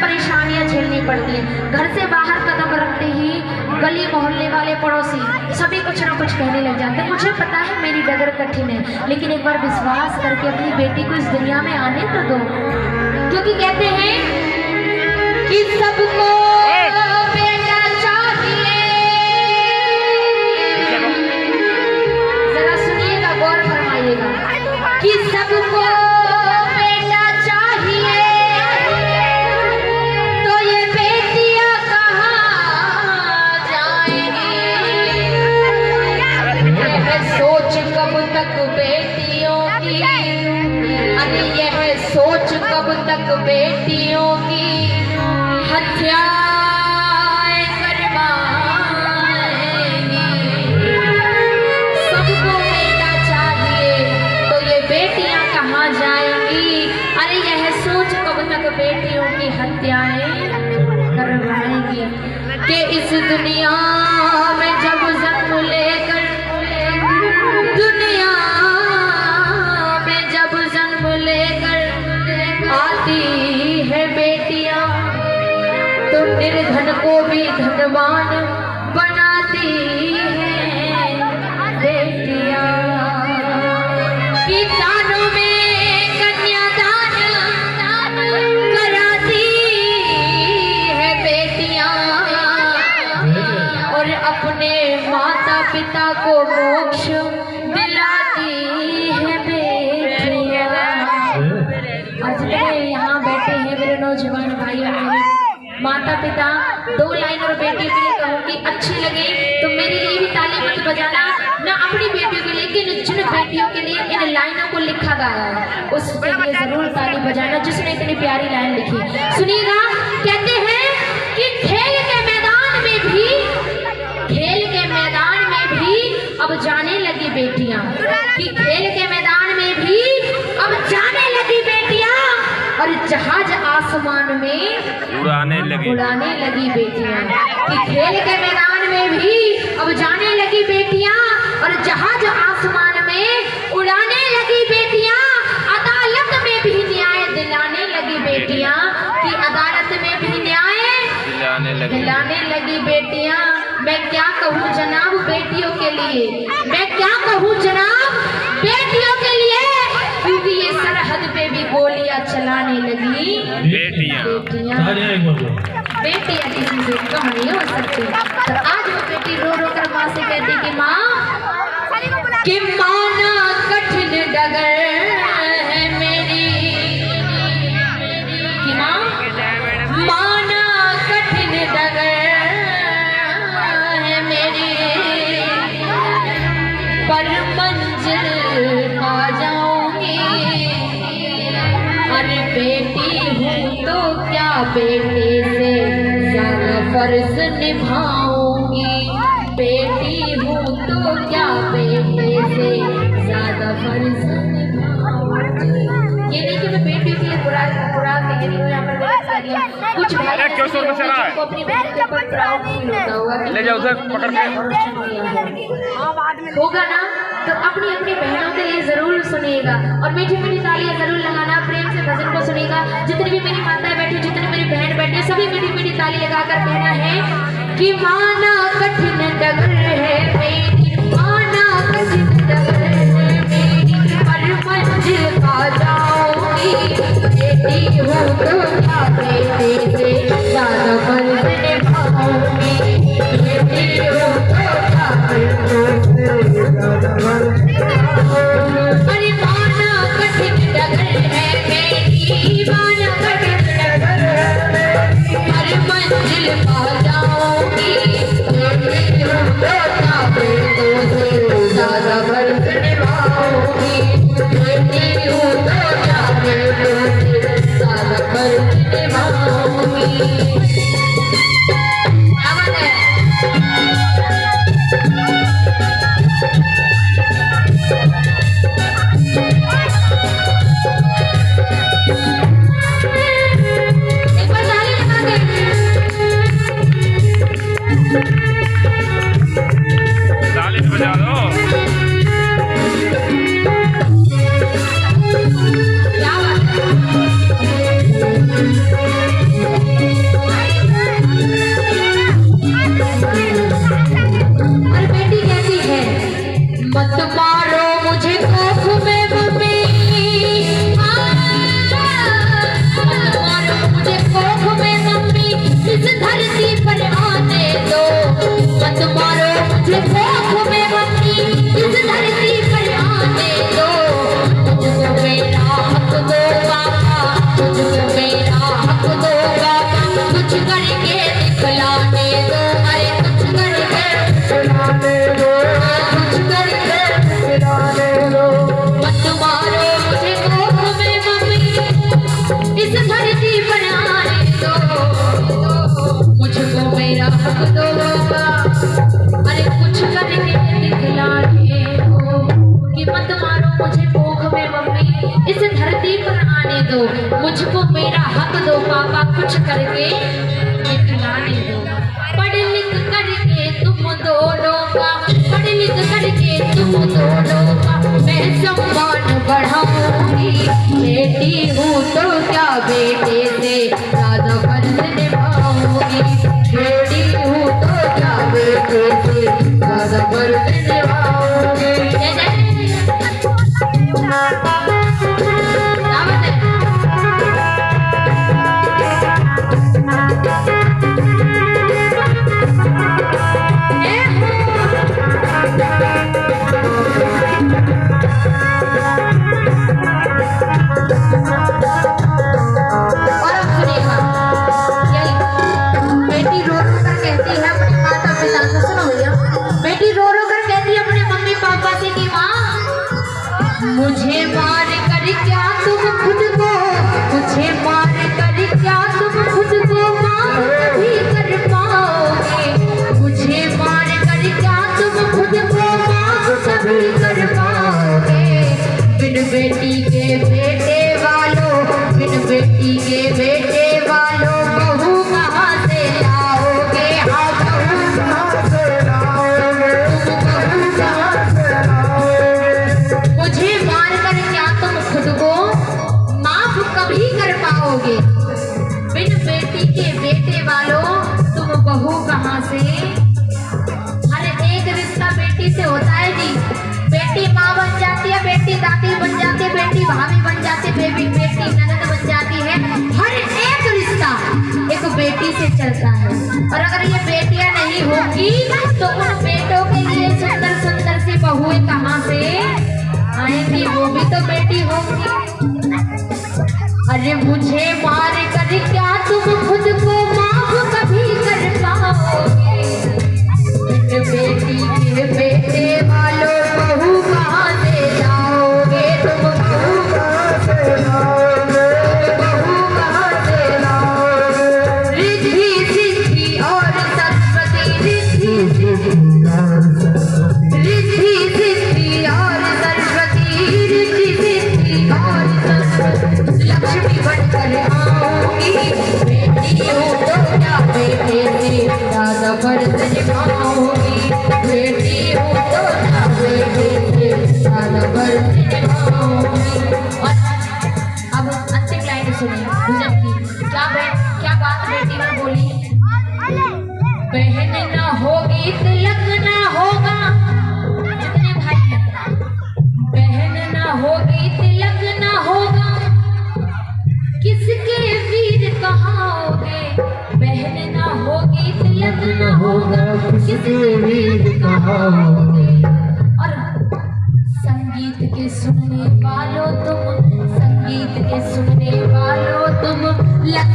परेशानियां झेलनी पड़ती है। घर से बाहर कदम रखते ही गली मोहल्ले वाले पड़ोसी सभी कुछ ना कुछ कहने लग जाते हैं। मुझे पता है मेरी डगर कठिन है, लेकिन एक बार विश्वास करके अपनी बेटी को इस दुनिया में आने तो दो, क्योंकि कहते हैं कि सबको बेटा चाहिए। जरा सुनिएगा, गौर फरमाइएगा कि सबको बेटा चाहिए, तो ये बेटियां कहाँ जाएंगी? यह सोच कब तक बेटियों की, अरे यह सोच कब तक बेटियों की हत्या करवाएंगी? सबको बेटा चाहिए तो ये बेटियां कहाँ जाएंगी? अरे यह सोच कब तक बेटियों की हत्याएं करवाएंगी? कि इस दुनिया में जब जन्म लेकर, दुनिया में जब जन्म लेकर आती है बेटियां, तो निर्धन को भी धनवान बनाती है बेटियां। कि दानों में कन्यादान कराती है बेटियां, और अपने माता पिता को मोक्ष दिलाती है बेटियां। आज यहाँ बैठे हैं मेरे नौजवान भाइयों, मेरे माता पिता, दो लाइन और बेटियों के लिए कहूँगी, अच्छी लगे तो मेरे लिए भी ताली मत बजाना, ना अपनी बेटियों के लिए, कि जिन बेटियों के लिए इन लाइनों को लिखा गया है उसके लिए जरूर ताली बजाना, जिसने इतनी प्यारी लाइन लिखी। सुनिएगा, कहते हैं कि खेल के मैदान में भी, खेल के मैदान में भी अब जाने लगी बेटियां, कि खेल के मैदान में भी अब जाने लगी बेटियां, और जहाज आसमान में उड़ाने लगी बेटियां। कि खेल के मैदान में भी अब जाने लगी बेटियां, और जहाज आसमान में उड़ाने लगी बेटियां। अदालत में भी न्याय दिलाने लगी बेटियां, कि अदालत में भी न्याय दिलाने लगी बेटियां। मैं क्या कहूँ जनाब बेटियों के लिए, मैं क्या कहूँ जनाब बेटियों के लिए, क्योंकि ये सरहद पे भी गोलियां चलाने लगी बेटियां। बेटियां किसी से कम नहीं हो सकती। तो आज वो बेटी रो रो कर माँ से कहती कि माँ, कि माना कठिन डगर है मेरी, कि माँ माना कठिन डगर है मेरी, पर मंजिल पा जाऊंगी। अरे बेटी हूँ तो क्या बेटे से ज्यादा फर्ज निभाऊंगी, बेटी हूँ तो क्या बेटे से ज्यादा फर्ज निभाऊंगी। ये नहीं कि मैं बेटी के लिए बुरा नहीं, यहाँ पर कुछ भाई को अपनी बेटी के ऊपर प्राउड फील होता होगा, ले जाओ उधर पकड़ के होगा ना, तो अपनी अपनी बहनों के लिए जरूर सुनिएगा और मीठी मीठी तालियां जरूर लगाना, प्रेम से भजन को सुनिएगा। जितनी भी मेरी माताएं बैठी, जितनी मेरी बहन बैठी, सभी मीठी मीठी ताली लगाकर कहना है कि माना कठिन डगर है मेरी, माना कठिन डगर है मेरी, पर मंजिल पा जाऊंगी। बेटी हूँ तो क्या बेटे से ज्यादा फर्ज निभाऊंगी, बेटी हूँ तो क्या बेटे से ज्यादा फर्ज। अरे माना कठिन डगर है मेरी, माना कठिन डगर है मेरी, हर मंजिल पा जाऊंगी। बेटी हूँ तो क्या बेटे से ज्यादा फर्ज निभाऊंगी, बेटी हूँ तो क्या बेटे से ज्यादा फर्ज निभाऊंगी। क्या बात है? दो, मुझको मेरा हक दो पापा, कुछ करके दिखलाने दो। पढ़ लिख करके तुम दोनों का, पढ़ लिख करके तुम दोनों का मैं सम्मान बढ़ाऊंगी। बेटी हूँ तो क्या बेटे से ज्यादा फर्ज निभाऊंगी। बेटी हूँ तो क्या बेटे से ज्यादा फर्ज निभाऊंगी। मुझे मार कर क्या तुम खुद को, मुझे मार कर क्या तुम खुद को माफ भी कर पाओगे। मुझे मार कर क्या तुम खुद को माफ भी कर पाओगे। बिन बेटी के बेटे वालों, बिन बेटी के बेटे वालों बहू कहाँ से लाओगे। हाँ बहू कहाँ से लाओगे, बहू कहाँ से लाओगे। मुझे मार कर क्या तुम खुद को माफ कभी कर पाओगे। बिन बेटी के बेटे वालों तुम बहू कहाँ से। हर एक रिश्ता बेटी से होता है जी। बेटी माँ बन जाती है, बेटी दादी बन जाती है, बेटी भाभी बन जाती है, बेटी ननद बन जाती है। हर एक रिश्ता एक बेटी से चलता है। और अगर ये बेटियां नहीं होगी तो उन बेटों के लिए सुंदर सुंदर सी बहुएं कहाँ से आएंगी, वो भी तो बेटी होगी। अरे मुझे मार कर क्या तुम खुद को माफ कभी कर पाओगे। बेटी के बेटे वालों बहू कहाँ से लाओगे। तुम बहू कहाँ से लाओगे, बहू कहाँ से लाओगे। रिद्धि सिद्धि और सरस्वती, रिद्धि सिद्धि और सरस्वती, रिद्धि सिद्धि और सरस्वती, रिद्धि सिद्धि और सरस्वती। लक्ष्मी बनकर आऊंगी। बेटी हूँ तो क्या बेटे से ज्यादा फर्ज निभाऊंगी। बेटी हूँ तो क्या बेटे से ज्यादा फर्ज निभाऊंगी। और अब अंतिम लाइन सुनिए भजन की। क्या बात बेटी ने बोली। बहन ना होगी तिलक ना होगा। जितने भाई हैं, बहन ना होगी तिलक ना होगा। किसके वीर कहाओगे। बहन ना होगी तिलक ना होगा, किसके वीर कहाओगे। और संगीत के सुनने वालों तुम, संगीत के सुनने वालों तुम।